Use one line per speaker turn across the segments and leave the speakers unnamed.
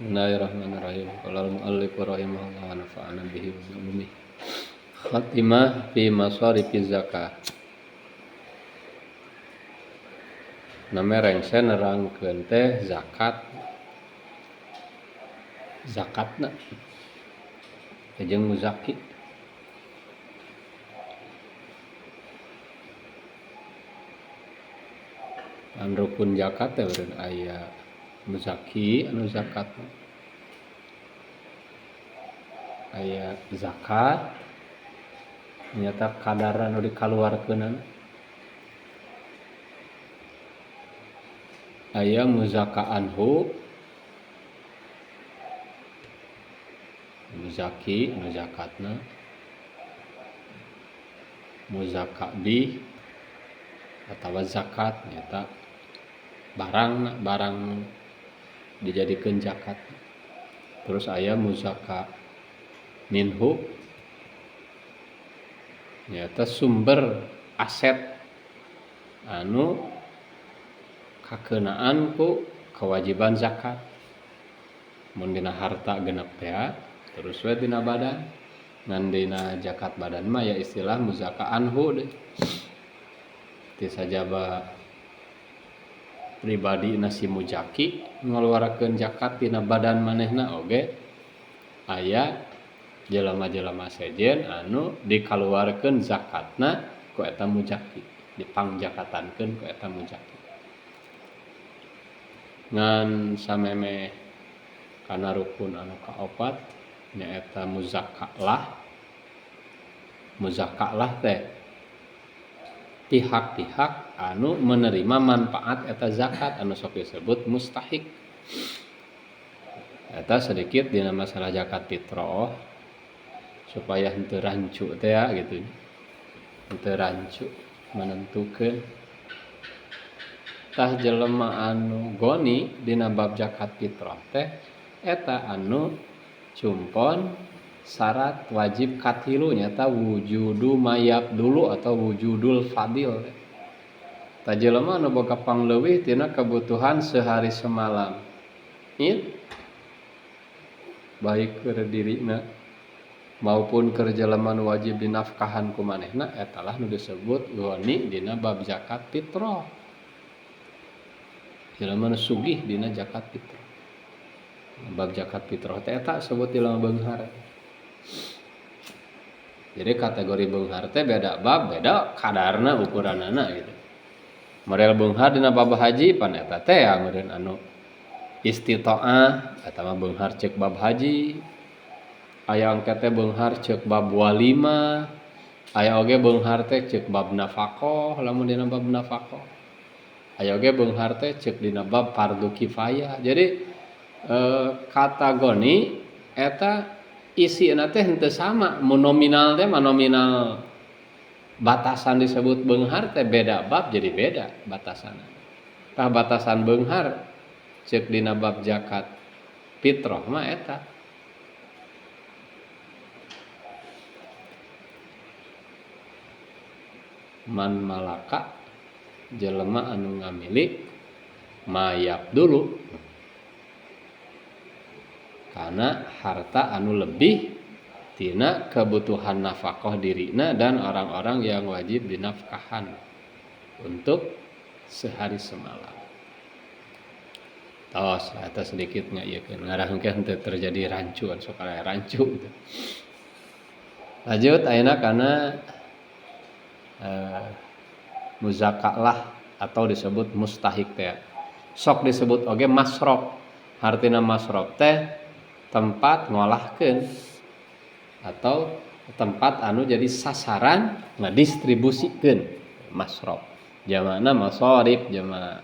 Bismillahirrahmanirrahim. Qala al-mu'allif rahimahullah wa nafa'ana bihi wa bi ulumihi. Khatimah fi masarifiz zakah. Name rengse nerangkeun teh zakatna jeung muzaki. An rukun zakat teh beureun aya muzaki anu zakatna. Aya zakat nyata kadar anu dikaluarkeunana. Aya muzaka anhu muzaki anu zakatna. Muzaka bih atawa zakat nyata barang dijadikeun zakat. Terus aya muzaka minhu nyata sumber aset anu kakeunaan ku kewajiban zakat. Mun dina harta genep teh terus we dina badan. Ngan dina zakat badan mah ya istilah muzaka anhu deh. Teu sajaba pribadi nasi mujaki ngaluarkeun zakat tina badan manehna oge aya jelema-jelema sejen anu dikaluarkeun zakatna ku eta mujaki, dipangjakatankeun ku eta mujaki. Ngan sameme kana rukun anu kaopat nyaeta muzakalah. Muzakalah teh pihak-pihak anu menerima manfaat eta zakat anu sok disebut mustahik. Eta sedikit dina masalah zakat fitrah supaya henteu rancu teh ya gitu. Henteu rancu menentukeun tah jelema anu goni dina bab zakat fitrah teh eta anu cumpon syarat wajib katilu nyata wujudu mayab dulu atau wujudul fadil. Ta jelema anu boga pangleuwih tina kebutuhan sehari semalam. Ieu baik keur dirina maupun keur jelema anu wajib dinafkahan ku manehna etalah nu disebut ghani dina bab zakat fitrah. Jelema anu sugih dina zakat fitrah. Bab zakat fitrah teh eta sebut jelema beunghar. Jadi kategori beunghar teh beda bab, beda kadarna ukuranana gitu. Model beunghar dina bab haji pan eta teh ya meureun anu istitoah eta mah beunghar ceuk bab haji. Aya engke teh beunghar ceuk bab walimah. Aya oge beunghar teh ceuk bab nafaqah lamun dina bab nafaqah. Aya oge beunghar teh ceuk dina bab fardu kifayah. Jadi kategori eta isina teh henteu sama. Mun nominal teh mah nominal batasan disebut beunghar teh beda bab jadi beda batasanna. Tah batasan beunghar ceuk dina bab zakat fitrah mah eta man malaka jelema anu ngamilik mayab dulu karena harta anu lebih tina kebutuhan nafkah dirina dan orang-orang yang wajib dinafkahan untuk sehari semalam. Tos eta sedikit ngaieukeun ngarahkeun teu terjadi rancuan sok aya rancu gitu. Lanjut ayeuna kana muzakalah atau disebut mustahik teh. Sok disebut oge masrof. Hartina masrof teh tempat ngolahkeun atau tempat anu jadi sasaran ngadistribusikeun masrof. Jamana masarif, jama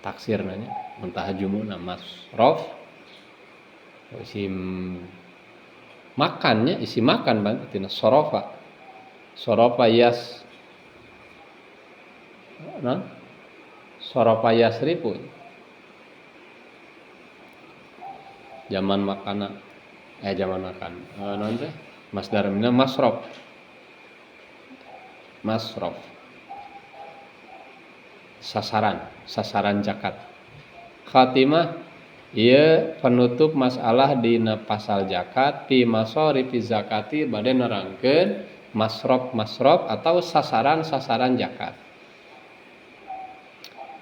taksirna nya muntah jumuna masrof. Isim makannya isi makan bang tina sorofa. Sorofa yas sorofa yasrifu. Zaman makan naon teh masdar mina masrof sasaran zakat. Khatimah Ieu penutup masalah dina pasal zakat fi masarifi zakati bade nerangkeun masrof atau sasaran zakat.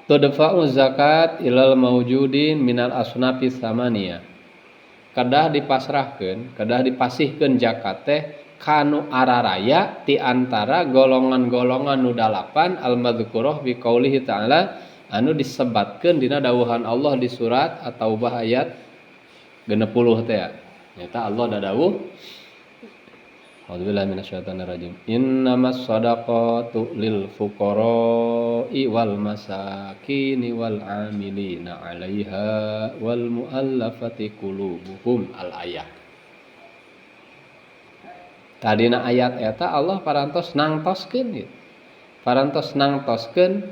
Tudfa'u zakat ilal maujudin minal asnafi samaniyah. Kedah dipasihkeun zakat teh kanu araraya ti antara golongan-golongan nu dalapan al-madzkurah bi qaulihi ta'ala anu disebatkeun dina dawuhan Allah di surat At-Taubah ayat 60 teh ya. Nyata Allah da dawuh A'udzubillahi minasyaitonir rajim. Innamas shadaqatu lil fuqara'i wal masakini wal 'amilina 'alaiha wal mu'allafati qulubuhum al-ayat. Tadina ayat eta Allah parantos nangtoskeun gitu. Parantos nangtoskeun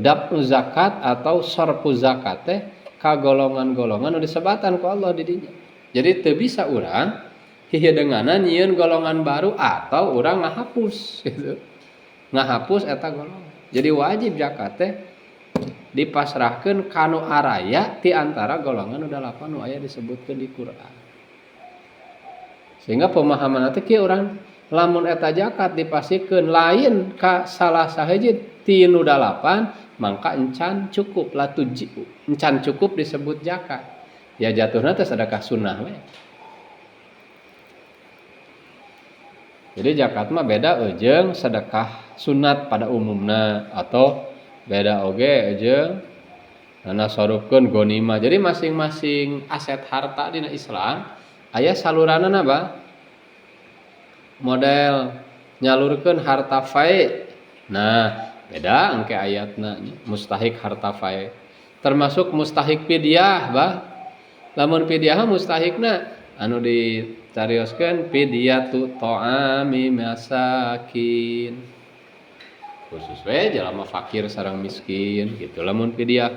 dapnu zakat atau sarfu zakat teh ka golongan-golongan nu disebatan ku Allah di dinya. Jadi teu bisa urang hideunganna nyieun golongan baru atau urang ngahapus gitu. Ngahapus eta golongan. Jadi wajib zakat teh dipasrahkeun kanu araya ti antara golongan nu dalapan nu aya disebutkeun di Quran. Sehingga pemahaman teh kieu urang lamun eta zakat dipasihkeun lain ka salah sahiji ti nu dalapan mangka encan cukup encan cukup disebut zakat. Ya jatuhna teh sedekah sunnah we. Jadi zakat mah beda jeung sedekah sunat pada umumna atau beda oge jeung nasorupkeun ghanimah. Jadi masing-masing aset harta dina Islam aya saluranana ba? Model nyalurkeun harta fae. Nah, beda engke ayatna mustahik harta fae. Termasuk mustahik fidyah bah. Lamun fidyah mustahikna anu dicarioskeun fidyatu ta'ami masakin. Khusus we jalma fakir sareng miskin gitu lamun fidyah.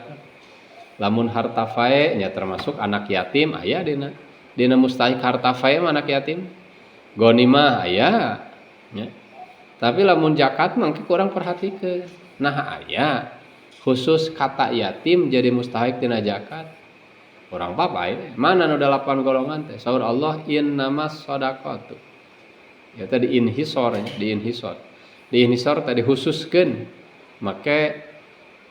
Lamun harta fae nya termasuk anak yatim aya dina mustahik harta fae anak yatim. Ghanimah aya nya. Tapi lamun zakat mah kurang perhatikeun. Nah aya khusus kata yatim jadi mustahik tina zakat. Urang papai mana nu 8 golongan teh? Saur Allah innamas shadaqatu. Ya tadi inhisor. Di inhisor tadi khususkeun make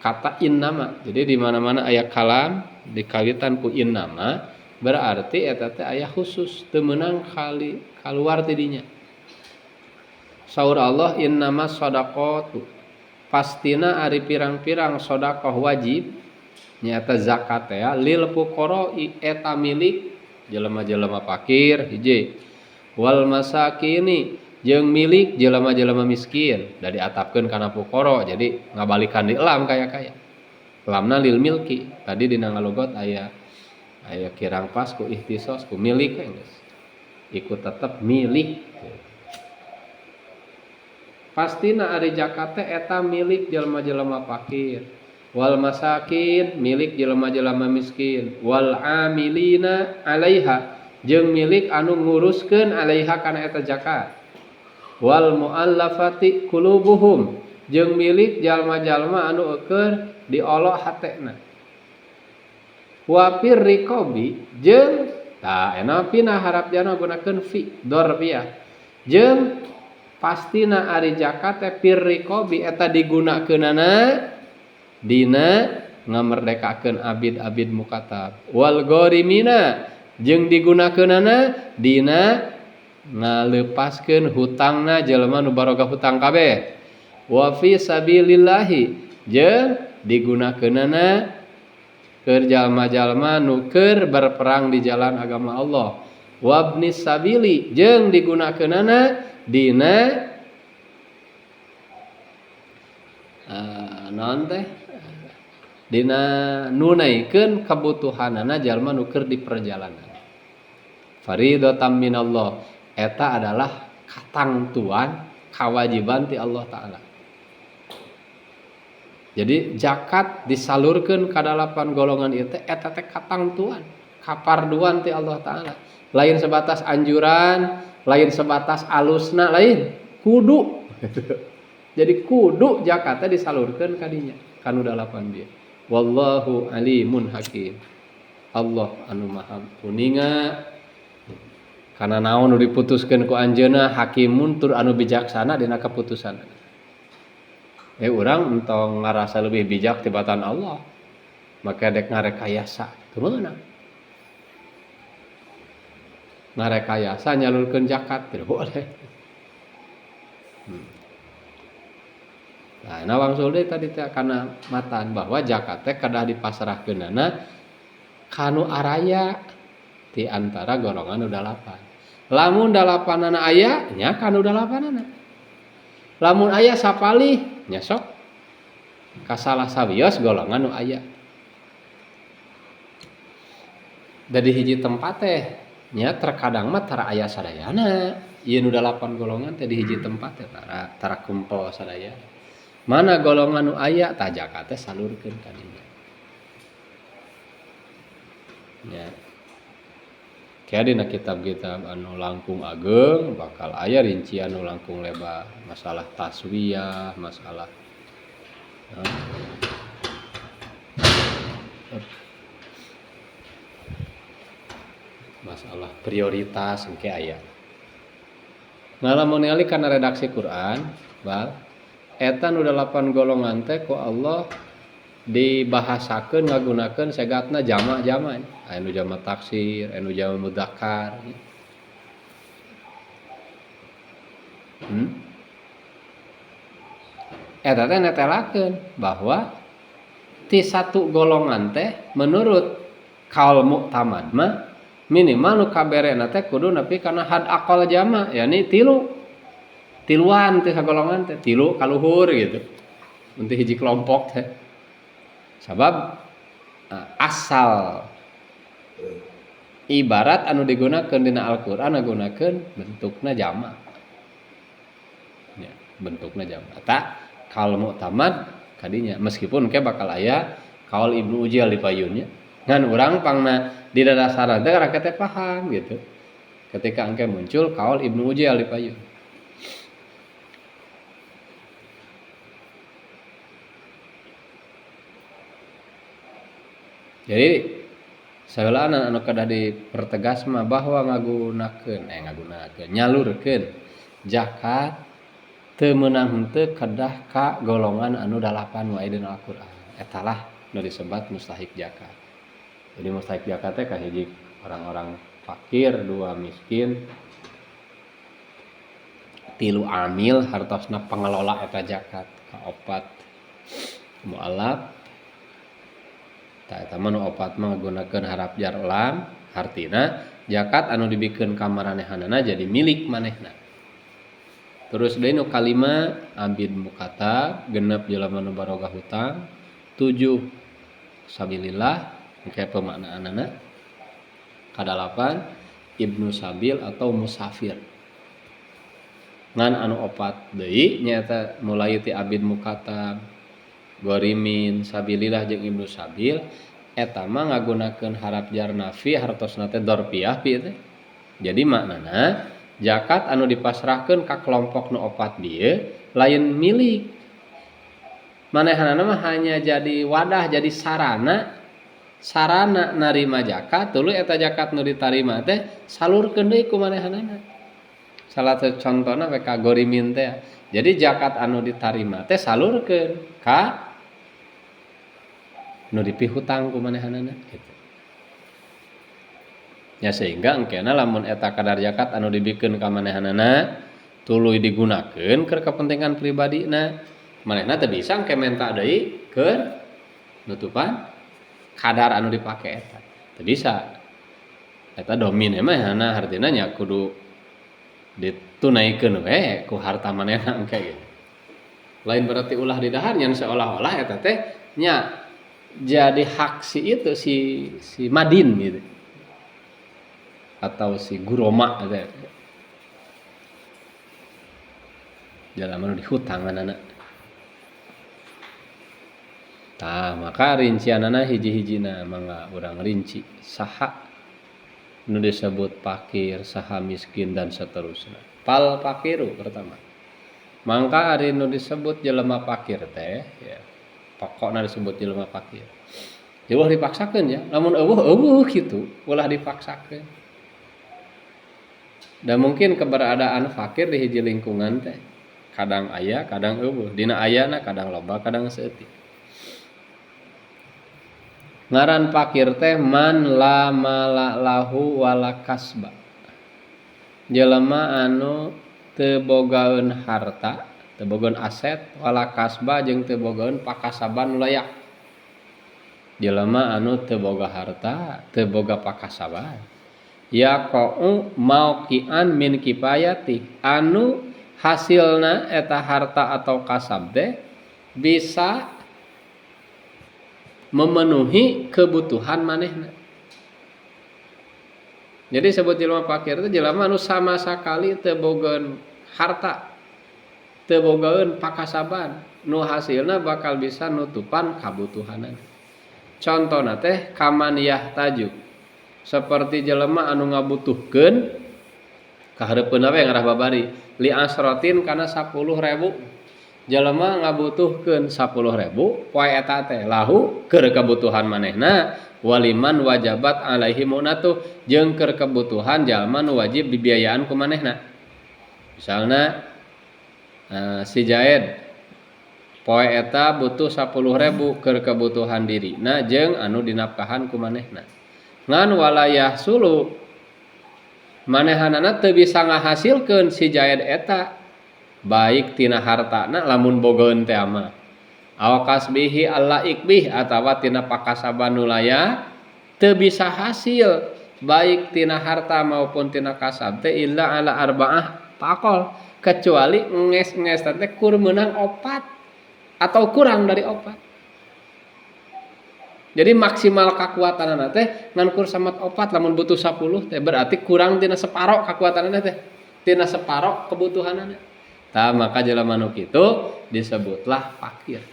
kata innama. Jadi di mana-mana aya kalam dikawitan ku innama berarti eta teh aya khusus teu meunang kaluar ti dinya. Saur Allah innamas shadaqatu. Pastina ari pirang-pirang sedekah wajib nyata zakat ya lil fuqara'i eta milik jelema-jelema fakir hiji wal masakini jeung milik jelema-jelema miskin da diatapkeun kana fuqara jadi ngabalikan di elam kaya-kaya lamna lil milki tadi dina ngalogot aya kirang pas ku ihtisos ku milik geus ikut tetep milik pastina ari zakat teh eta milik jelema-jelema fakir wal masakin milik jelema-jelema miskin wal amilina 'alaiha jeung milik anu nguruskeun 'alaiha kana eta zakat wal muallafati qulubuhum jeung milik jalma-jalma anu eukeur diolok hatena wa fir riqabi jeung tah ena pina harap jana gunakeun fi dorfiyah jeung pastina ari zakat teh fir riqabi eta digunakeunana dina ngamerdekakeun abid-abid mukatab wal gharimina jeung digunakeunana dina ngalepaskeun hutangna jelema nu barogah hutang kabeh wa fi sabilillahi jeung digunakeunana keur jalma-jalma nu keur berperang di jalan agama Allah wabnis sabili jeung digunakeunana dina naon teh dina nunaikeun kabutuhanana jalma nu keur di perjalanan. Fariidatan minallah eta adalah katangtuan kawajiban ti Allah taala. Jadi zakat disalurkeun ka 8 golongan ieu teh eta teh katangtuan, kaparduan ti Allah taala. Lain sebatas anjuran, lain sebatas alusna, lain kudu. Jadi kudu zakatnya disalurkeun ka dinya kanu 8 bieu. wallahu alimun hakim. Allah anu maha kuninga kana naon nu diputuskeun ku anjeunna, hakimun tur anu bijaksana dina kaputusan. Urang entong ngarasa lebih bijak tibatan Allah, maka dek ngarekayasa teu meunang. Ngarekayasa nyalurkeun zakat teu boleh. Nah, nawangsul deui tadi teh kana matan bahwa zakat teh kedah dipasrahkeunana kanu araya ti antara golongan nu 8. Lamun 8-na aya nya kanu 8-na. Lamun aya sapalih nya sok ka salah sawios golongan nu aya. Da di hiji tempat teh nya terkadang mah tara aya sadayana. Ieu nu 8 golongan teh di hiji tempat teh tara kumpul sadaya. Mana golongan nu aya tah zakat teh salurkeun ka dinya. Ya. Kaya dina kitab-kitab anu langkung ageung bakal aya rincian anu langkung lebar, masalah taswiyah, masalah masalah prioritas engke aya. Nah lamun ningali kana redaksi Quran, bal eta nu 8 golongan teh ku Allah dibahasakeun ngagunakeun segatna jama'-jama'. Anu jama' taksir, anu jama' mudzakkar. Eta teh netelakeun bahwa ti satu golongan teh menurut kaul mu'tamad mah minimal nu kaberena teh kudu nepi kana had aqal jama', yakni 3. Tiluan teh golongan teh 3 kaluhur gitu. Untuk hiji kelompok teh. Sabab asal ibarat anu digunakeun dina Al-Qur'an ngagunakeun bentukna jama'. Ya, bentukna jama'. Eta kaul mu'tamad kadinya meskipun ke bakal aya kaul Ibnu Ujal di payunnya. Ngan urang pangna di dasarna teh rakyat teh paham gitu. Ketika engke muncul kaul Ibnu Ujal di payun. Jadi saeulaan anu kedah dipertegas mah bahwa ngagunakeun nyalurkeun zakat teu meunang henteu kedah ka golongan anu 8 wae dina Al-Qur'an. Etalah nu disebut mustahik zakat. Jadi mustahik zakat teh kahiji orang-orang fakir, 2 miskin, 3 amil hartosna pengelola eta zakat, kaopat mualaf. Tah eta mah nu opat mah ngagunakeun harap jar lam, artina zakat anu dibikeun ka maranehanana jadi milik manehna. Terus deui nu kalima abid mukatab, 6 jelema nu barogah hutang, 7 sabilillah engke pemaknaanana. Kadalapan ibnu sabil atau musafir. Ngan anu opat deui nyaeta mulai ti abid mukatab, gorimin, sabilillah jeung ibnu sabil eta mah ngagunakeun harap jar nafi hartosna teh dzarfiyah pi teh. Jadi maknana zakat anu dipasrahkeun ka kelompok nu opat dieu lain milik. Manehanana mah hanya jadi wadah, jadi sarana narima zakat, tuluy eta zakat nu ditarima teh salurkeun deui ku manehanana. Salah satu contohna we ka gorimin teh. Jadi zakat anu ditarima teh salurkeun ka nu dipihutang ku manehanana gitu. Ya sehingga engkena lamun eta kadar zakat anu dibikeun ka manehanana tuluy digunakeun keur kepentingan pribadina, manehna teu bisa engke menta deui keur nutupan kadar anu dipake eta. Teu bisa. Eta domin mah hana hartina nya kudu ditunaikeun we ku harta manehna engke gitu. Lain berarti ulah di dahar nya seolah-olah eta teh nya jadi hak si itu si madin gitu. Atau si guroma gitu. Jalan anu dihutang anak. Tah maka rincianana hiji-hijina mangga urang rinci saha nu disebut fakir, saha miskin dan seterusnya. Pal fakiru pertama. Mangka ari nu disebut jelema fakir teh ya. pokokna disebut jelema fakir. Ya ulah dipaksakeun ya. Lamun eueuh kitu, ulah dipaksakeun. Dan mungkin keberadaan fakir di hiji lingkungan teh kadang aya, kadang eueuh. Dina ayana kadang loba, kadang seeutik. Ngaran fakir teh man la mala lahu wala kasba. Jelema anu teu bogaeun harta, teu bogaeun aset, wala kasba jeung teu bogaeun pakasaban nu layak. Jelema anu teu boga harta, teu boga pakasaban. Ya qa'u mauqian min kifayati, anu hasilna eta harta atau kasab teh bisa memenuhi kebutuhan manehna. Jadi sebut jelema fakir itu jelema anu sama sakali teu bogaeun harta, teu bogaeun pakasaban, nu hasilna bakal bisa nutupan kabutuhanan. Contona teh kamaniyah taju. Seperti jelema anu ngabutuhkeun kahareupeun we ngarah babari li asrotin kana 10.000. Jelema ngabutuhkeun 10.000 poe eta teh lahu keur kebutuhan manehna waliman wajabat alaihi munatu jeung keur kebutuhan jalma nu wajib dibiayaan ku manehna. Misalna si Jaed poe eta butuh 10.000 keur kebutuhan dirina jeung anu dinapkahan ku manehna. Ngan walayah sulu manehanana teu bisa ngahasilkeun si Jaed eta baik tina hartana lamun bogaeun teh mah aw kasbihi alla ikbih atawa tina pakasaban nu layak teu bisa hasil baik tina harta maupun tina kasab teh illa ala arba'ah pakol kecuali nges-nges teh kur meunang 4 atau kurang dari 4. Jadi maksimal kakuatanana teh ngan kur samat 4 lamun butuh 10 teh berarti kurang tina separo kakuatanana teh tina separo kebutuhanana. Tah maka jelema nu kitu disebutlah fakir.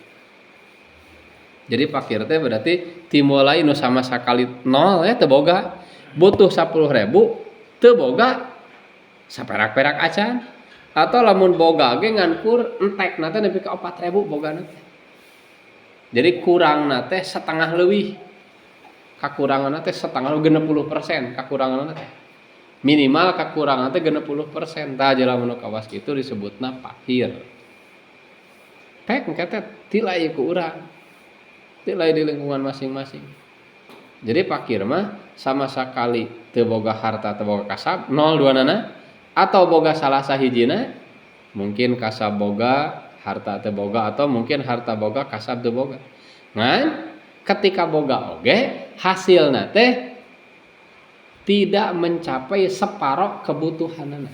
Jadi fakir teh berarti timulai nu sama sakali 0 ya teu boga, butuh 10.000 teu boga saperak-perak acan atau lamun boga ge ngan kur entekna teh nepi ka 4.000 bogana teh. Jadi kurangna teh setengah leuwih. Kakuranganna teh setengah 60% kakuranganna teh. Minimal kakurangan teh 60%. Tah jelema nu kawas kitu disebutna fakir. Pek engke tilai ku urang. Tilai di lingkungan masing-masing. Jadi fakir mah sama sakali teu boga harta teu boga kasab, 0 duanana atau boga salah sahijina, mungkin kasab boga, harta teu boga atau mungkin harta boga kasab teu boga. Ngan ketika boga oge hasilna teh tidak mencapai separoh kebutuhanana.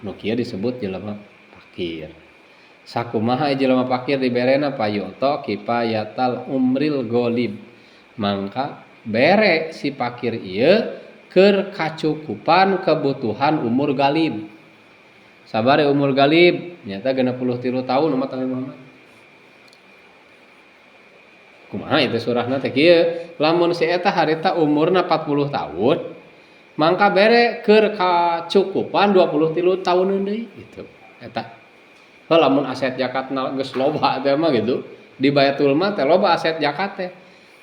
Nu kieu disebut jelema fakir. Sakumaha jelema fakir diberena payoto kifayatal umril golib. Mangka bere si fakir ieu keur kacukupan kebutuhan umur galib. Sabari umur galib nyata 63 tahun umat Nabi Muhammad. Kumaha itu surahna teh kieu, lamun si eta harita umurna 40 tahun, mangka bere keur kacukupan 23 tahun deui gitu. Eta. Heuh lamun aset zakatna geus loba teh mah gitu. Di Baitul Mal teh loba aset zakat teh.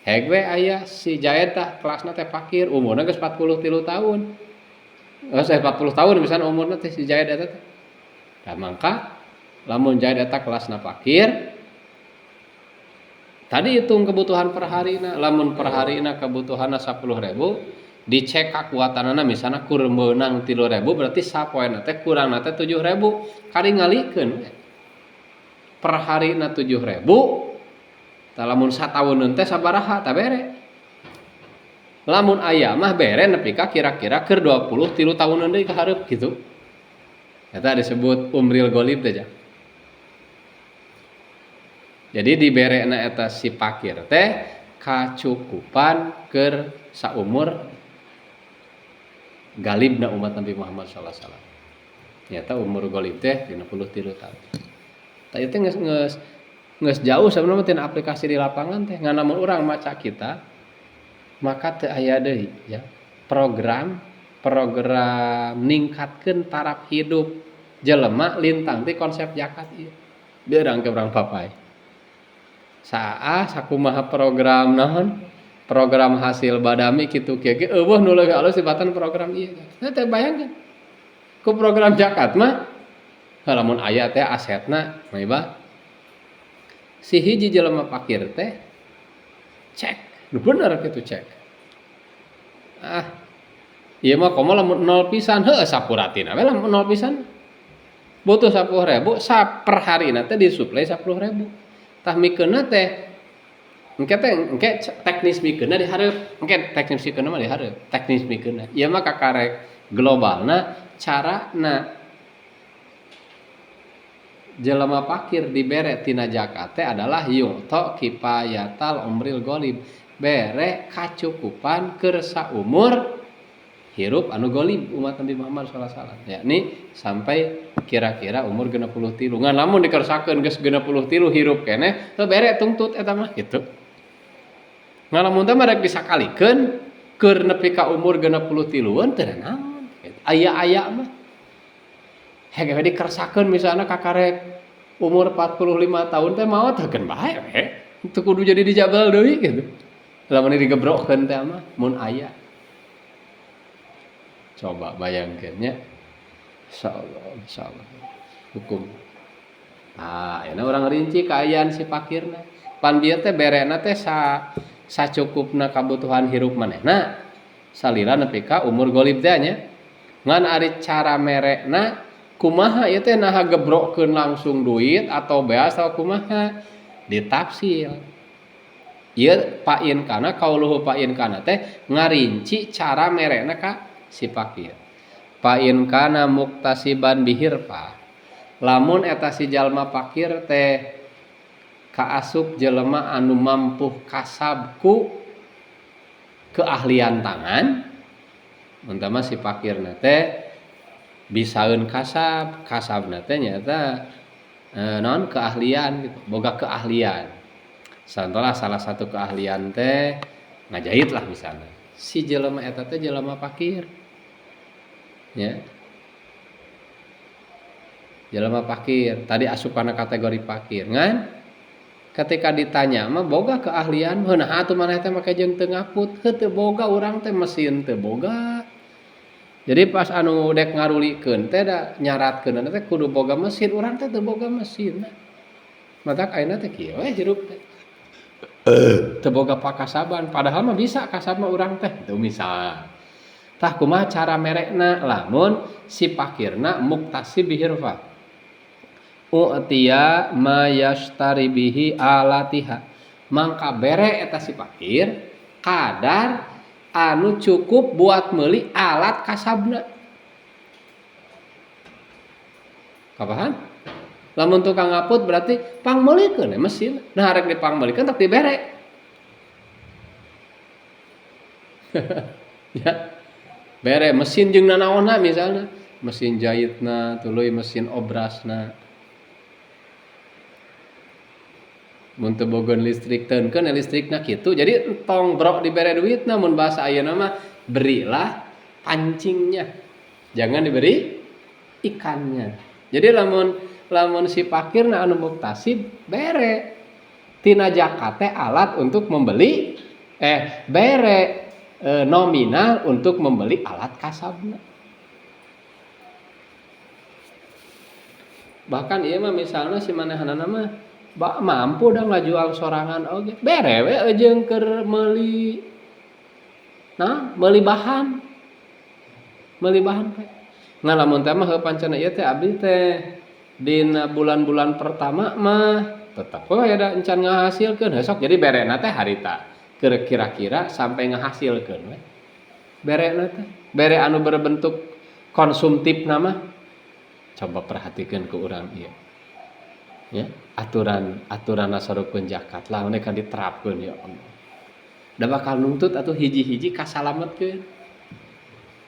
Heg we aya si Jaed tah kelasna teh fakir, umurna geus 43 tahun. 40 tahun misalnya umurna teh si Jaed eta teh. Da mangka lamun Jaed eta kelasna fakir, tadi hitung kebutuhan per harina, lamun per harina kebutuhanna 10.000, dicek kakuatanana misalnya kur meunang 3.000 berarti sapoena teh kurangna teh 7.000, kali ngalikeun per harina 7.000, tah lamun satahun teh sabaraha tah bere. Lamun aya mah bere nepi ka kira-kira keur 23 tahunan deui ka hareup kitu. Eta disebut umril golib teh. Jadi diberena eta si fakir teh kacukupan keur saumur galibna umat Nabi Muhammad sallallahu alaihi wasallam. Nyata umur galib teh 53 tahun. Tah ieu teh geus jauh sebenarnya tina aplikasi di lapangan teh ngan namun urang maca kita maka teu aya deui ya. Program ningkatkeun taraf hidup jelema lintang ti konsep zakat ieu. Beurang ke urang papai. Sakumaha program naon? Program hasil badami kitu kieu ge eueuh nu leuwih alus tibatan program ieu. Teh bayangkeun. Ku program zakat mah lamun aya teh asetna mah si hiji jelema fakir teh cek, nu bener kitu cek. Ieu mah komo lamun 0 pisan, heuh sapuratina we lamun 0 pisan. Butuh 10.000 per harina teh disuplai 10.000. Tah mikeunna teh engke teknis mikeunna di hareup, engke teknis mikeunna mah di hareup, teknis mikeunna. Ieu mah kakarek globalna carana jelema fakir dibere tina zakat teh adalah yu'ta kifayatal umril ghalib, bere kacukupan keur saumur hirup anu ghalib umat Nabi Muhammad sallallahu alaihi wasallam, yakni sampai kira-kira umur 63. Ngan lamun dikersakeun geus 63 hirup keneh teu bere tungtut eta mah kitu. Ngan lamun teh rek disakalikeun keur nepi ka umur 63-an teu naon. Aya mah hege we dikersakeun misalna kakarek umur 45 tahun teh maot hakeun bae we. Teu kudu jadi dijabal deui gitu. Lamun digebrokkeun teh mah mun aya. Coba bayangkeun nya. Insyaallah. Hukum. Euna urang rinci kaayaan si fakirna. Pan bieu teh berena teh sacukupna kabutuhan hirup manehna. Salila nepi ka umur ghalib teh nya. Ngan ari cara merekna kumaha ieu teh naha gebrokkeun langsung duit atau beas atau kumaha ditafsir. Ieu pain kana kauluhu pain kana teh ngarinci cara merekna ka si fakir. Pain kana muktasiban bihirfa. Lamun eta si jalma fakir teh kaasup jelema anu mampu kasabku keahlian tangan, untama si fakirna teh bisaeun kasabna teh nyaeta naon keahlian gitu, boga keahlian. Santolah salah satu keahlian teh ngajait lah misalnya. Si jelema eta teh jelema fakir. Ya. Jelema fakir, tadi asupana kategori fakir ngan ketika ditanya mah boga keahlian, heuh atuh maneh teh make jeung teu ngaput, heuh teu boga urang teh mesin teu boga. Jadi pas anu dek ngarulikeun teh da nyaratkeun teh kudu boga mesin, urang teh teu boga mesin. Matak ayeuna teh kieu we hirup teh. Teu boga pakasaban, padahal mah bisa kasab mah urang teh, teu misal. Tah kumaha cara merekna lamun si fakirna muktasib bihirfa. U'tiya ma yashtari bihi alatiha. Mangka bere eta si fakir kadar anu cukup buat meuli alat kasabna. Kapahan? Lamun tukang ngaput berarti pangmeulikeun mesin. Nah arek dipangmeulikeun tak dibere. Ya. Bere mesin jeung nanaonna misalna, mesin jahitna, tuluy mesin obrasna. Mun teu bogeun listrik teunkeun listrikna kitu. Jadi entong brok dibere duitna mun bahasa ayeuna mah berilah pancingnya. Jangan diberi ikannya. Jadi lamun si fakirna anu muktasib bere tina zakat teh alat untuk membeli bere nominal untuk membeli alat kasabna. Bahkan ieu mah misalna si manehanana mah mampu da ngajual sorangan oge. Bere we jeung keur meuli bahan. Meuli bahan teh. Nah lamun teh mah heuh pancena ieu teh abdi teh dina bulan-bulan pertama mah tetep we da encan ngahasilkeun hesok jadi berena teh harita. Kira-kira sampai ngehasilkeun we. Berena teh, bere anu berbentuk konsumtif nama coba perhatikan ke urang ieu. Ya, aturan sarupeun zakat lah mun ka diterapkeun ya Allah. Da bakal nuntut atuh hiji-hiji kasalametkeun.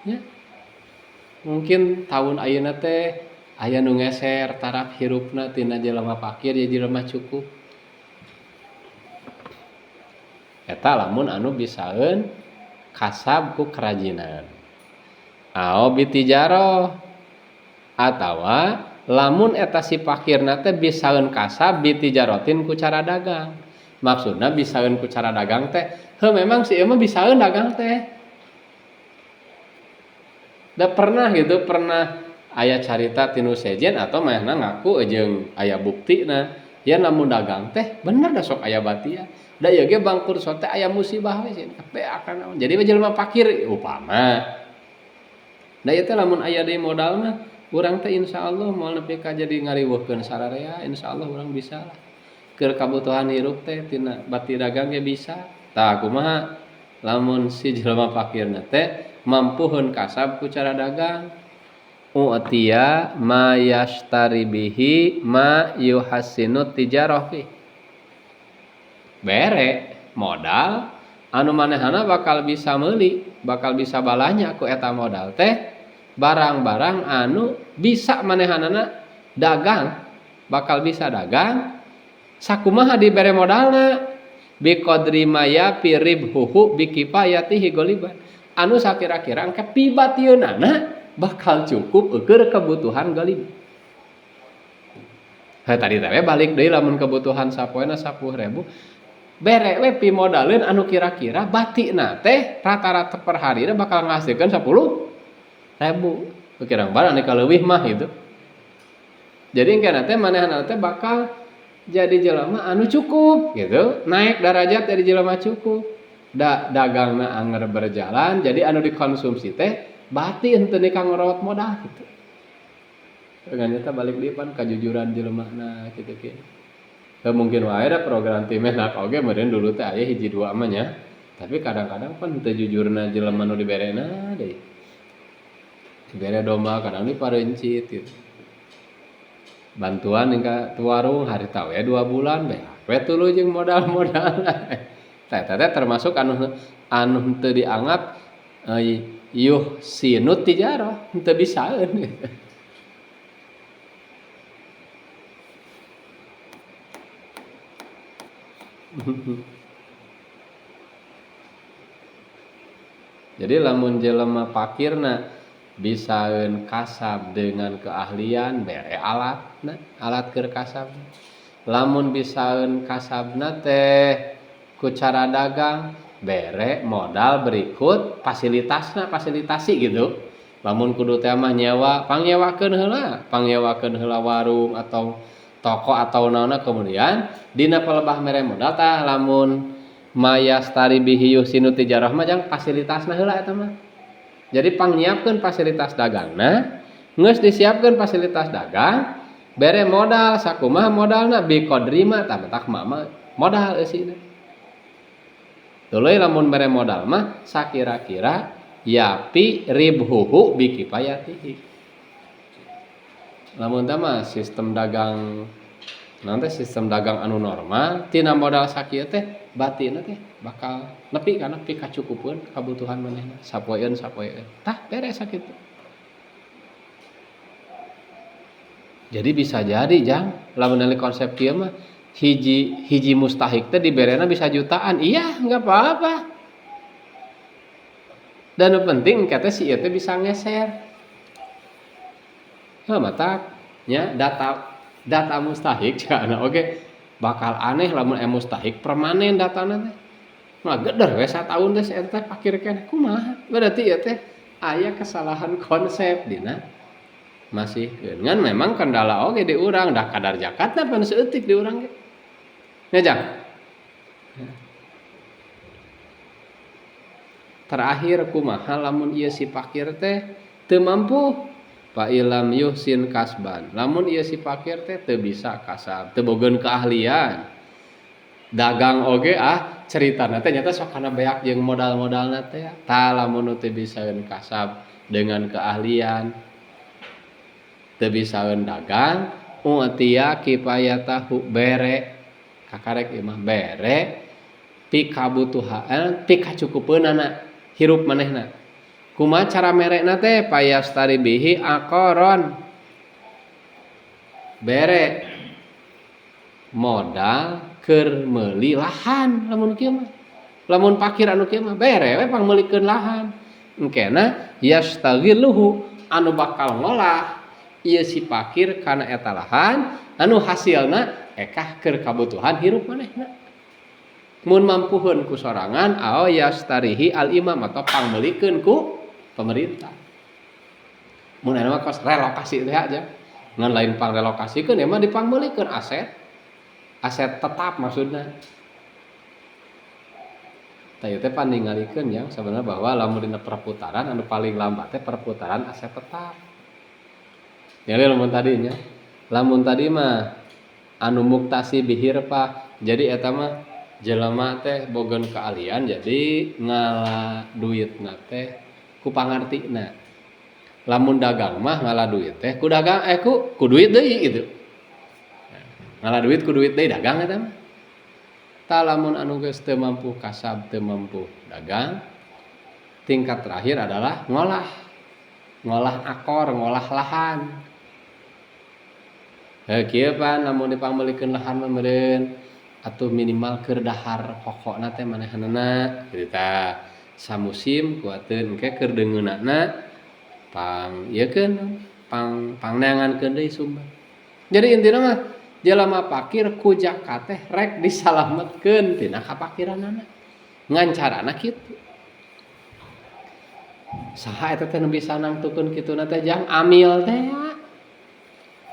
Ya. Mungkin tahun ayeuna teh aya nu ngeser taraf hirupna tina jelema fakir jadi jelema cukup. Eta lamun anu bisaeun kasab ku kerajinan. Bitijaro atawa lamun eta si pakirna teh bisaeun kasab bitijarotin ku cara dagang. Maksudna bisaeun ku cara dagang teh memang si ieu mah bisaeun dagang teh. Da pernah gitu, pernah aya carita tinu sejen atau manehna ngaku jeung aya buktina. Ya lamun dagang teh bener da sok aya batia. Da ieu ge bangkur sote aya musibah we teh akan naon. Jadi jelema pakir upama. Da ieu teh lamun aya deui modal mah urang teh insyaallah moal nepi ka jadi ngariweuhkeun sararea insyaallah urang bisa lah. Keur kabutuhan hirup teh tina bati dagang ge bisa. Tah kumaha lamun si jelema pakirna teh mampuhun kasab ku cara dagang u'tiya ma yashtari bihi ma yuhassinu tijarah fi bere modal anu manehna bakal bisa meuli bakal bisa balanya ku eta modal teh barang-barang anu bisa manehna dagang bakal bisa dagang sakumaha dibere modalna biqadri maya piribhuhu bikifayatihi goliban anu sakira-kira engke pibatieunana bakal cukup keur kebutuhan galib. Tadi teh balik deui lamun kebutuhan sapoena 10.000 bere we pi modaleun anu kira-kira batina teh rata-rata per harina bakal ngahasilkeun 10.000. Kirang barang anu kaleuwih mah gitu. Jadi engke teh manehna teh bakal jadi jelema anu cukup gitu, naik derajat dari jelema cukup. Dagangna anger berjalan jadi anu dikonsumsi teh bati henteu kang ngrawat modal gitu. Dengan eta balik deui pan kajujuran jelemana kitu kieu. Mungkin wae da program ti Menak oge meureun dulu teh aya hiji dua mah nya. Tapi kadang-kadang pan teu jujurna jelema nu diberena deui. Dibere domba kadang diparencit gitu. Bantuan ka tu warung harita we 2 bulan bae. We tuluy jeung modal-modal. Teh termasuk anu teu dianggap yuhsinut tijarah teu bisaeun. Jadi lamun jelema pakirna bisaeun kasab dengan keahlian bere alatna alat keur kasab. Lamun bisaeun kasabna teh ku cara dagang bere modal berikut fasilitasi gitu. Lamun kudu teh mah nyewa pangyewakeun heula warung atau toko atau naonna kemudian dina palebah mere modal tah lamun mayastari bihi yuhsinu tijarah mah jang fasilitasna heula eta mah. Jadi pangnyiapkeun fasilitas dagangna, geus disiapkeun fasilitas dagang, bere modal sakumaha modalna biqadri ma tah mah modal eusina. Tuluy lamun mere modal mah sakira-kira yapi ribhuhu bikifayatihi. Lamun teh mah sistem dagang nanti sistem dagang anu normal tina modal sakieu teh batina teh bakal nepi kana pi kacukupeun kabutuhan manehna sapoeun tah beres sakitu. Jadi bisa jadi jang lamun dari konsep kieu mah hiji mustahik teh diberena bisa jutaan. Iya, enggak apa-apa. Dan yang penting kata si ieu teh bisa ngeser. Matak nya data mustahik cenah oge bakal aneh lamun mustahik permanen datana teh. Mah geder we sataun teh eta pakir keneh kumaha? Berarti ieu teh aya kesalahan konsep dina masih dengan memang kendala oge di urang dah kadar zakatna pan seutik di urang ge. Ngajak. Terakhir kumaha lamun ieu si pakir teh teu mampu fa ilam yuhsin kasban. Lamun ieu si pakir teh teu bisa kasab, teu bogeun keahlian. Dagang oge ceritana teh nyata sok kana beak jeung modal-modalna teh. Tah lamun teu bisaeun kasab dengan keahlian, teu bisaeun dagang, u'tiya kifayatahu bere kakarek imah bere pi kabutuhan pi kacukupeunana hirup manehna. Kumaha cara merekna teh payastari bihi aqaron bere modal keur meuli lahan lamun kieu mah. Lamun pakir anu kieu mah bere we pang meulikeun lahan. Engkena yastaghiluhu anu bakal ngolah ieu si fakir kana eta lahan anu hasilna ekah keur kabutuhan hirup manehna. Mun mampuheun ku sorangan aw yastarihi al imam atau pangmelikeun ku pemerintah. Mun anu mah kos relokasi teh aja. Ngan lain pangrelokasikeun emang dipangmelikeun aset. Aset tetap maksudna. Tah teh paningalikeun yang sebenarnya bahwa lamun dina perputaran anu paling lambat teh perputaran aset tetap. Ya lamun tadi nya. Lamun tadi mah anu muktasi bihirfah. Jadi eta mah jelema teh bogeun keahlian jadi ngala duitna teh ku pangartina. Lamun dagang mah ngala duit teh ku dagang ku duit deui gitu. Ngala duit ku duit deui dagang eta mah. Tah lamun anu geus teu mampu kasab, teu mampu dagang, tingkat terakhir adalah ngolah akor, ngolah lahan. Kieu pan lamun dipangmelikeun lahan mah meureun atuh minimal keur dahar pokokna teh manehanana kitu tah. Samusim kuateun engke keur deungeunana pang ieukeun pangneangankeun deui sumber. Jadi intina mah jelema fakir ku zakat teh rek disalametkeun tina kapakiranana. Ngan carana kitu. Saha eta teh nu bisa nangtukeun kituna teh jang amil teh.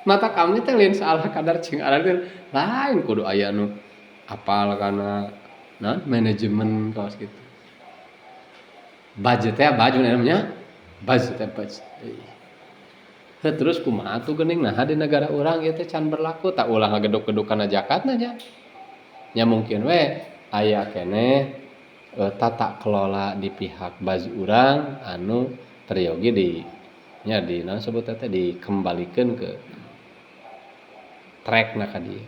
Mata kami teh lain salah kadar cing ada teh lain kudu aya nu apal kana manajemen kaos gitu. Budget teh baju namanya budget teh budget. Terus kumaha atuh geuning nah di negara urang ieu teh can berlaku tak ulah ngageduk-geduk kana zakatna nya. Ya mungkin we aya keneh tata kelola di pihak baju urang anu periogi di nya di naon sebut teh dikembalikeun ke trackna ka dieu.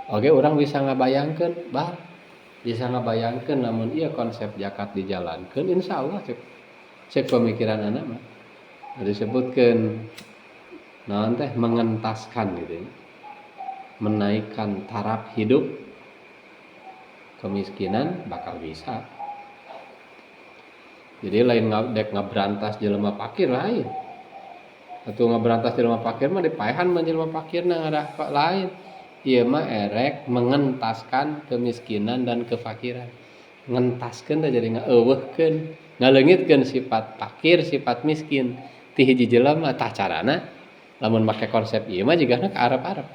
Oke, orang bisa ngabayangkeun, bisa ngabayangkeun namun ieu konsep zakat dijalankeun insyaallah cek pemikiran anak mah. Disebutkeun naon teh mengentaskan gitu. Menaikkan taraf hidup kemiskinan bakal bisa. Jadi lain dek ngabrantas jelema fakir lain. Atuh ngabrantas jelema fakir mah dipaehan mah jelema fakirna ngadah lain. Ieu mah erek mengentaskan kemiskinan dan kefakiran. Ngentaskeun teh jadi ngaeuweuhkeun, ngaleungitkeun sifat fakir, sifat miskin ti hiji jelema tah carana lamun make konsep ieu mah jigana ka arep-arep.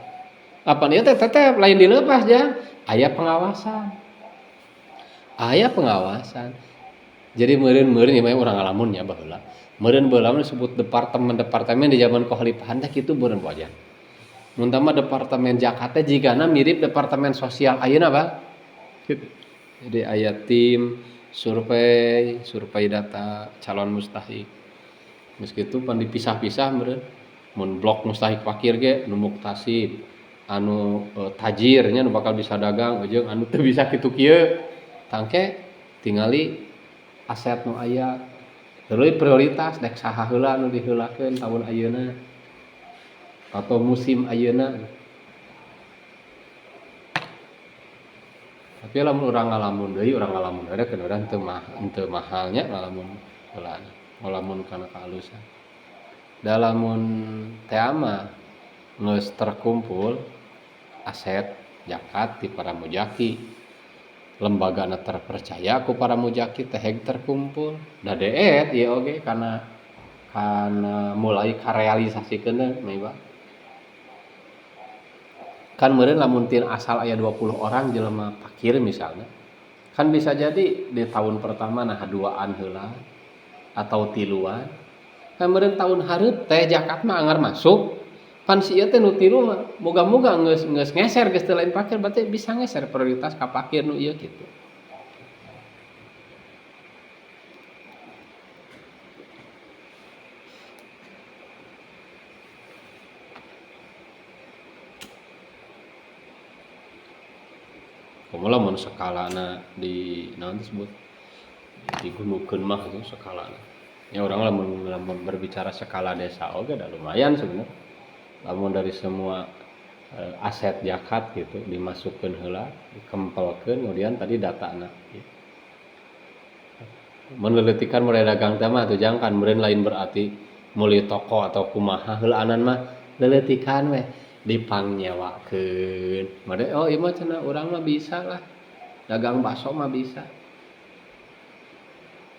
Apa ieu teh tetep lain dileupas jang aya pengawasan. Aya pengawasan. Jadi meureun-meureun ieu mah urang ngalamun nya baheula. Meureun baheula disebut departemen di zaman kekhalifahan teh kitu meureun poe. Mun tama departemen zakat teh jigana mirip departemen sosial ayeuna Bang. Gitu. Jadi aya tim survei data calon mustahik. Geus kitu pan dipisah-pisah meureun. Mun blok mustahik fakir ge nu muktasib, anu tajir nya nu bakal bisa dagang jeung anu teu bisa kitu kieu. Tangke tingali aset nu aya. Tuluy prioritas dek saha heula nu diheulakeun taun ayeuna. Atau musim ayeuna. Tapi lamun urang ngalamun deui kan urang teu mahalnya ngalamun heulana. Ngalamun kana kahalusan. Da lamun teh mah geus terkumpul aset zakat ti para mujaki. Lembagana terpercaya ku para mujaki teh terkumpul. Da deet ieu oge kana mulai karealisasikeun mah kan meureun lamun tin asal aya 20 orang jelema fakir misalnya kan bisa jadi di tahun pertama nah duaan heula atau tiluan kan meureun tahun hareup teh zakat mah anggar masuk pan si ieu teh nu tilu mah moga-moga geus ngeser geus teu lain fakir berarti bisa ngeser prioritas ka fakir nu ieu kitu. Kumula mun skalana di naon disebut digunukeun mah itu skalana. Ya urang lamun berbicara skala desa oge da lumayan sebenarnya. Lamun dari semua aset zakat gitu dimasukkeun heula, dikempelkeun kemudian tadi datana. Mun leuleutikkan mulai dagang teh mah atuh jang kan meureun lain berarti meuli toko atau kumaha heulaanan mah leuleutikkan we dipangyewakeun. Made oh ieu mah cenah urang mah bisa lah. Dagang bakso mah bisa.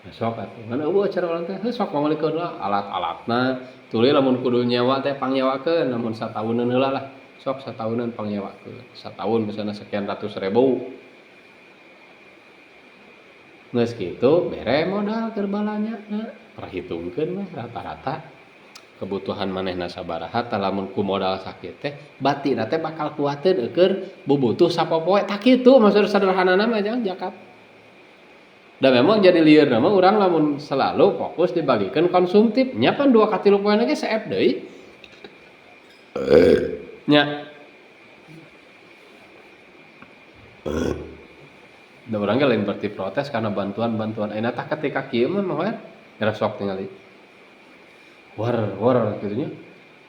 Sok atuh. Ngan eueuh cara urang teh sok pangalikeun lah alat-alatna. Tuluy lamun kudu nyewa teh pangnyewakeun lamun satauneun heula lah. Sok satauneun pangnyewakeun. Sataun misalna sekian ratus ribu. Geus kitu bere modal keur balanyana. Perhitungkeun we rata-rata kebutuhan manehna sabaraha tah lamun ku modal sakitu teh batina teh bakal kuateun keur bobutuh sapopoe tah kitu maksud sederhanana mah jangan zakat. Dan memang jadi lieur nama urang lamun selalu fokus dibagikeun konsumtif nya pan 2 ka 3 poe ge saef deui. Nya da urang ge lain berarti protes karena bantuan-bantuan ayeuna tah ketika kieu mah moal era sok tingali. War kitu nya.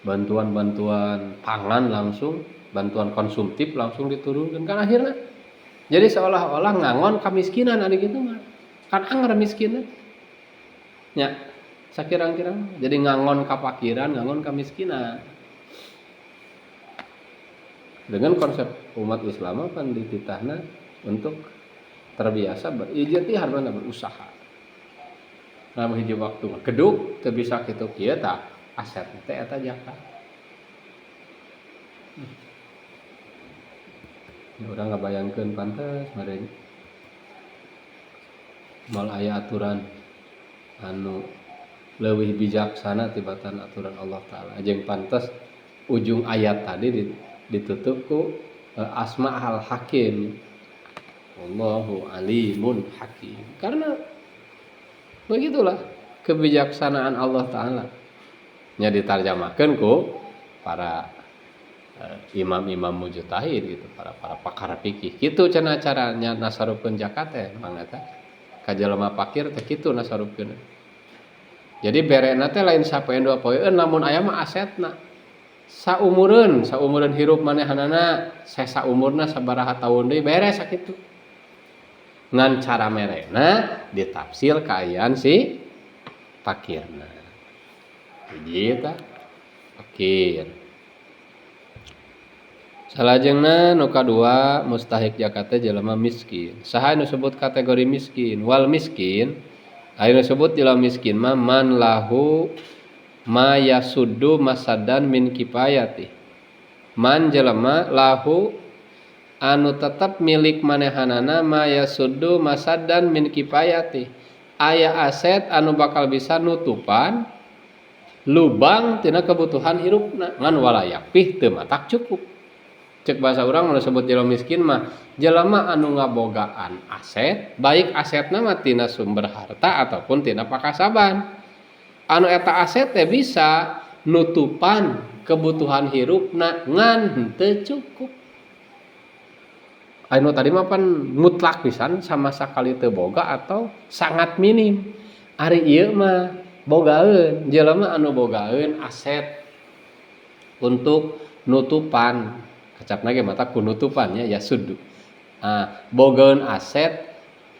Bantuan-bantuan pangan langsung, bantuan konsumtif langsung diturunkeun kan akhirna. Jadi seolah-olah ngangon kamiskinan ari kitu mah. Kan anger miskinna. Nya sakirang-kirang jadi ngangon kapakiran, ngangon kamiskinan. Dengan konsep umat Islam kan dititahna untuk terbiasa berijtihad mana berusaha. Nah hiji waktu mah keduk teu bisa kitu kieu tah aset teh eta zakat. Urang ngabayangkeun pantes meureun mal aya aturan anu leuwih bijaksana tibatan aturan Allah taala. Jeung pantes ujung ayat tadi ditutup ku asma al hakim. Allahu alimun hakim. Karena begitulah kebijaksanaan Allah taala. Nya ditarjamakeun ku para imam-imam mujtahid gitu, para pakar fikih. Kitu cenah caranya nasarupkeun zakat teh mangata. Ka jelema fakir teh kitu nasarupkeun. Jadi berena teh lain sapoe 2 poeun namun aya mah asetna. Saumureun hirup manehanana, saumurna sabaraha taun deui beres sakitu. Ngan cara merena ditafsir kaayaan si fakirna. Hiji tah fakir. Salajengna nu kadua mustahik zakat teh jelema miskin. Saha nu disebut kategori miskin? Wal miskin aya nu disebut jelema miskin mah man lahu ma yasuddu masadan min kifayati. Man jelema lahu anu tetep milik manehanana ma yasuddu masadan min kifayati. Aya aset anu bakal bisa nutupan lubang tina kebutuhan hirupna ngan walayak pih teu matak cukup. Cek bahasa urang nu disebut jelema miskin mah jelema anu ngabogaan aset, baik asetna mah tina sumber harta ataupun tina pakasaban. Anu eta aset teh bisa nutupan kebutuhan hirupna ngan henteu cukup. Anu tadi mah pan mutlak pisan sama sakali teu boga atau sangat minim. Ari ieu mah bogaeun, jelema anu bogaeun aset untuk nutupan kacapna ge mata kunutupannya ya suddu. Bogaeun aset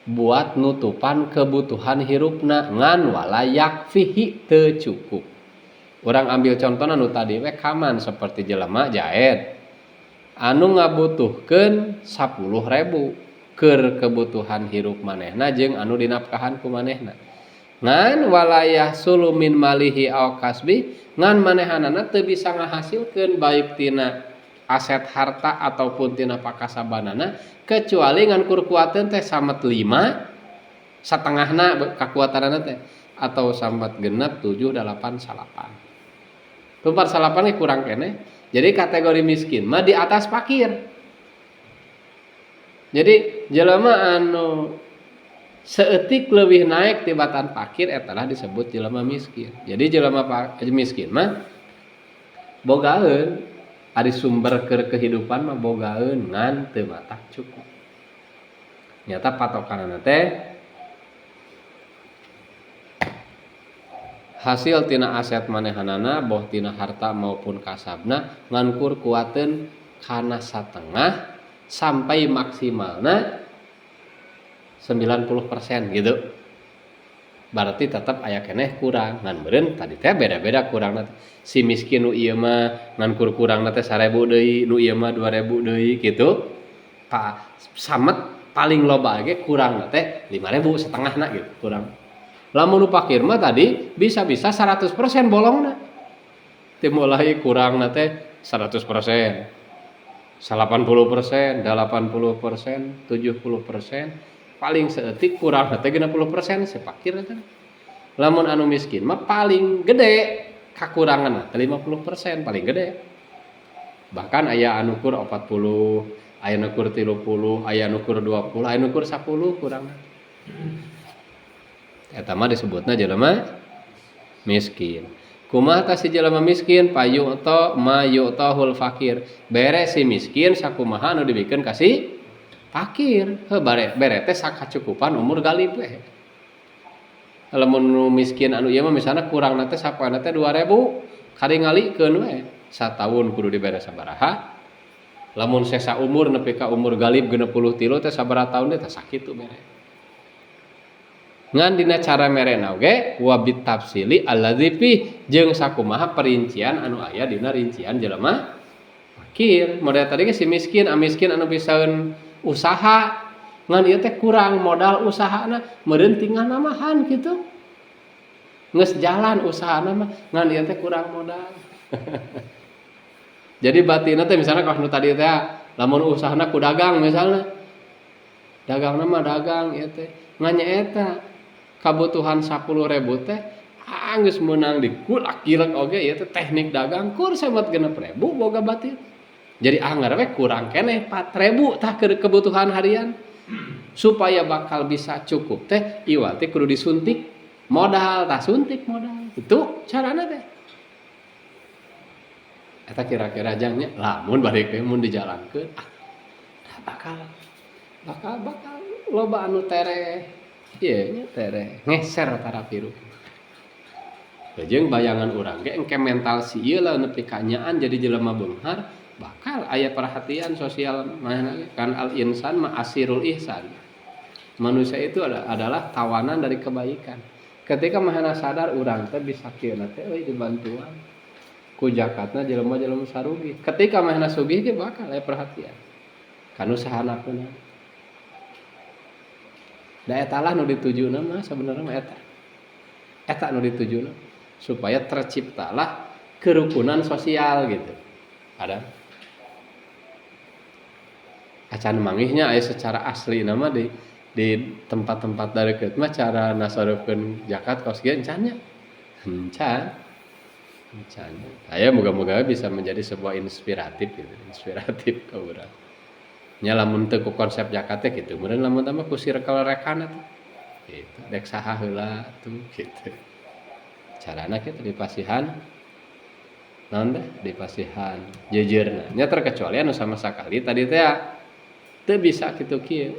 buat nutupan kebutuhan hirupna ngan walayak fihi teu cukup. Urang ambil contohna nu tadi we kaman seperti jelema jaed anu ngabutuhkeun 10.000 keur kebutuhan hirup manehna jeung anu dinapkahan ku manehna. Ngan walayah sulumin malihi aw kasbi ngan manehanana teu bisa ngahasilkeun baik tina aset harta ataupun tina pakasabanana kecuali ngan kur kuateun teh samet 5 satengahna kakuatanana teh atau samet genep 7 8 salapan. Tumpar salapan ge kurang keneh. Jadi kategori miskin mah di atas fakir. Jadi jelema anu seeutik leuwih naik tibatan fakir etalah disebut jelema miskin. Jadi jelema miskin mah bogaeun ari sumber keur kehidupan mah bogaeun ngan teu matak cukup. Nyata patokanna teh hasil tina aset manehanana boh tina harta maupun kasabna ngan kur kuateun kana satengah sampai maksimalna 90% gitu. berarti tetap aya keneh kurang ngan meureun tadi teh beda-beda kurangna si miskin nu ieu mah ngan kurangna teh 1000 deui nu ieu mah 2000 deui kitu samet paling loba ge kurangna teh 5000 setengahna gitu kurang lamun nu fakir mah tadi bisa-bisa 100% bolongna teu mulai kurangna teh 100%, 80%, 80%, 70%, paling seeutik kurang teh 60% sepakir eta. Lamun anu miskin mah paling gede kakuranganna teh 50% paling gede. Bahkan aya anu kur 40, aya nu kur 30, aya nu kur 20, aya nu kur 10 kurangna. Eta mah disebutna jelema miskin. Kumaha tah si jelema miskin payu'ta ma yu'tahul fakir. Bere si miskin sakumaha anu dibikeun ka si fakir. Heuh bere teh sakacukupan umur galib we. Lamun nu miskin anu ieu mah misalna kurangna teh sapoena teh 2000 karingalikeun we. Sataun kudu dibere sabaraha. Lamun sesa umur nepi ka umur galib 63 teh sabaraha taun teh sakitu bere. Ngan dina cara merena oge wa bitafsili alladzi fi jeung sakumaha perincian anu aya dina rincian jelema fakir. Model tadi ge si miskin anu bisaeun usaha ngan ieu teh kurang modal usahana meureun tinggal namahan kitu. Geus jalan usahana mah ngan ieu teh kurang modal. Jadi batina teh misalna kalau nu tadi teh lamun usahana ku dagang misalna. Dagangna mah dagang ieu teh ngan nyaeta kabutuhan 10.000 teh geus meunang dikulak-kilek oge ieu teh teknik dagang kur semet 6.000 boga batin. Jadi anggar we kurang keneh 4.000 tah keur kebutuhan harian. Supaya bakal bisa cukup teh ieu teh kudu disuntik modal, tah suntik modal. Itu carana teh. Eta kira-kira jangnya lamun bari ke mun dijalankeun bakal loba anu tereh. Ieu nya tereh ngeser tara piru. Jeung bayangan urang ge engke mental si ieu lah nepi ka nyaan jadi jelema beunghar bakal aya perhatian sosial manehna kan al insan ma asirul ihsan. Manusia itu adalah tawanan dari kebaikan. Ketika manehna sadar urang teh bisa kieu teh euy dibantuan ku jakatna jelema-jelema sarugi. Ketika manehna sugih ge bakal aya perhatian. Kan usahanakeun. Da eta lah nu ditujuna mah sabenerna mah eta. Eta nu ditujuna supaya terciptalah kerukunan sosial gitu. Ada acan manggihnya aya secara asli nama di tempat-tempat darekeut mah cara nasareupkeun zakat kos ge encan nya. Encan. Aya moga-moga bisa menjadi sebuah inspiratif gitu, inspiratif ka urang. Nya lamun teu ku konsep zakat teh kitu, meureun lamun teh mah ku circle rekana teh. Gitu, dek saha heula tuh gitu. Carana kitu dipasihan naon teh dipasihan jejeurna. Nya terkecuali anu sama sakali tadi teh teu bisa kitu kieu.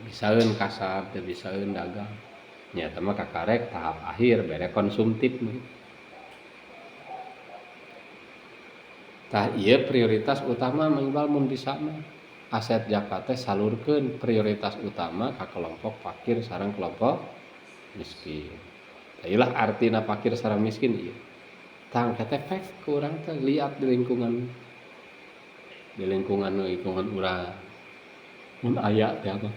Bisaeun kasab, teu bisaeun dagang. Nya eta mah kakarek tahap akhir bere konsumtif mah. Tah ieu prioritas utama minimal mun bisa mah aset zakat teh salurkeun prioritas utama ka kelompok fakir sareng kelompok miskin. Tah ieulah artina fakir sareng miskin ieu. Tang teh fek ku urang teh liat di lingkungan urang. Mun aya teh apa?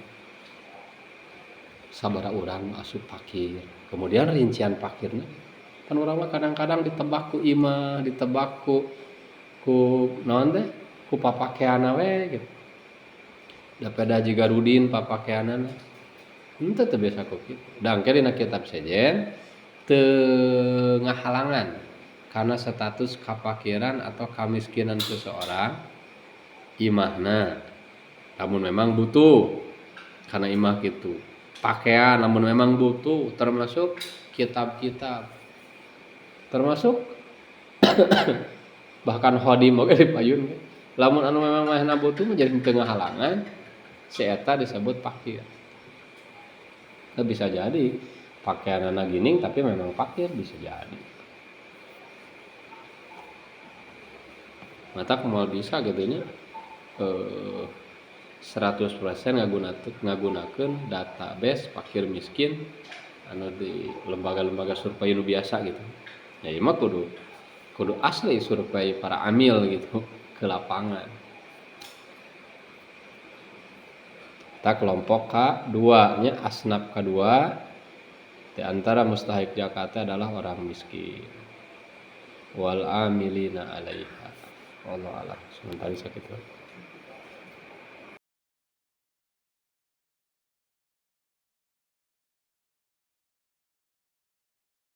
Sabaraha urang asup fakir. Kemudian rincian fakirna kan urang mah kadang-kadang ditebak ku imah, ditebak ku naon teh ku papakeana we gitu. Da pada jiga Rudin papakeanana. Henteu teu biasa ku kitu. Da engke dina kitab sejen teu ngahalangan karena status kapakiran atau kamiskinan seseorang imahna. Namun memang butuh karena imah gitu. Pakaian namun memang butuh termasuk kitab-kitab. Termasuk bahkan khodim oge dipayun ge. Lamun anu memang manehna butuh menjadi tengah halangan si eta disebut fakir. Nah, bisa jadi pakaianana gining tapi memang fakir bisa jadi. Mata kumaha bisa gitu nya 100% ngagunakeun database fakir miskin anu di lembaga-lembaga survei nu biasa gitu. Ya ieu mah kudu asli survei para amil gitu ke lapangan. Kita kelompok K2 nya asnaf kedua di antara mustahik zakat adalah orang miskin. Wal amilina 'alaiha. Wallahu a'lam. Sementara sakitu.